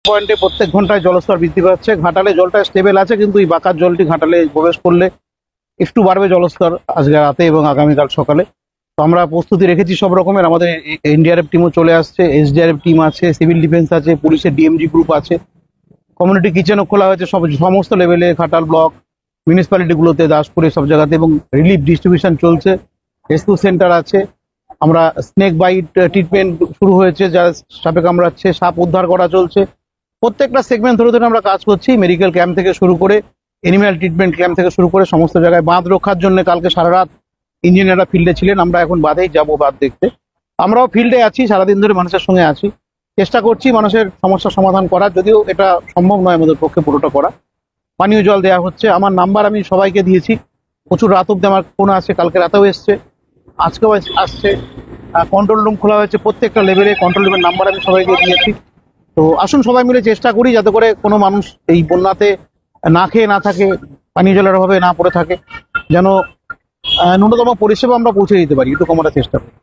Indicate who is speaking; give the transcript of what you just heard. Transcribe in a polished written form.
Speaker 1: পয়েন্টে প্রত্যেক ঘন্টায় জলস্তর বৃদ্ধি পাচ্ছে। ঘাটালে জলটা স্টেবল আছে, কিন্তু এই বাঁকার জলটি ঘাটালে প্রবেশ করলে একটু বাড়বে জলস্তর আজকে রাতে এবং আগামীকাল সকালে। তো আমরা প্রস্তুতি রেখেছি সব রকমের। আমাদের এনডিআরএফ টিমও চলে আসছে, এসডিআরএফ টিম আছে, সিভিল ডিফেন্স আছে, পুলিশের ডিএমজি গ্রুপ আছে, কমিউনিটি কিচেনও খোলা হয়েছে সমস্ত লেভেলে, ঘাটাল ব্লক, মিউনিসিপ্যালিটিগুলোতে, দাসপুরে সব জায়গাতে, এবং রিলিফ ডিস্ট্রিবিউশন চলছে, রেস্কিউ সেন্টার আছে। আমরা স্নেক বাইট ট্রিটমেন্ট শুরু হয়েছে, যা সাপে কামড়াচ্ছে, সাপ উদ্ধার করা চলছে। প্রত্যেকটা সেগমেন্ট ধরে ধরে আমরা কাজ করছি, মেডিকেল ক্যাম্প থেকে শুরু করে এনিম্যাল ট্রিটমেন্ট ক্যাম্প থেকে শুরু করে সমস্ত জায়গায়। বাঁধ রক্ষার জন্য কালকে সারা রাত ইঞ্জিনিয়াররা ফিল্ডে ছিলেন, আমরা এখন বাঁধেই যাবো বাঁধ দেখতে। আমরাও ফিল্ডে আছি, সারাদিন ধরে মানুষের সঙ্গে আছি, চেষ্টা করছি মানুষের সমস্যার সমাধান করার, যদিও এটা সম্ভব নয় আমাদের পক্ষে পুরোটা করা। পানীয় জল দেওয়া হচ্ছে, আমার নাম্বার আমি সবাইকে দিয়েছি, প্রচুর রাত অব্দি আমার ফোন আসছে, কালকে রাতেও এসছে, আজকেও আসছে। কন্ট্রোল রুম খোলা হয়েছে, প্রত্যেকটা লেভেলে কন্ট্রোল রুমের নাম্বার আমি সবাইকে দিয়েছি। তো আসুন সবাই মিলে চেষ্টা করি যাতে করে কোনো মানুষ এই বন্যাতে না খেয়ে না থাকে, পানীয় জলের অভাবে না পড়ে থাকে, যেন ন্যূনতম পরিষেবা আমরা পৌঁছে দিতে পারি, এটুকু আমরা চেষ্টা করি।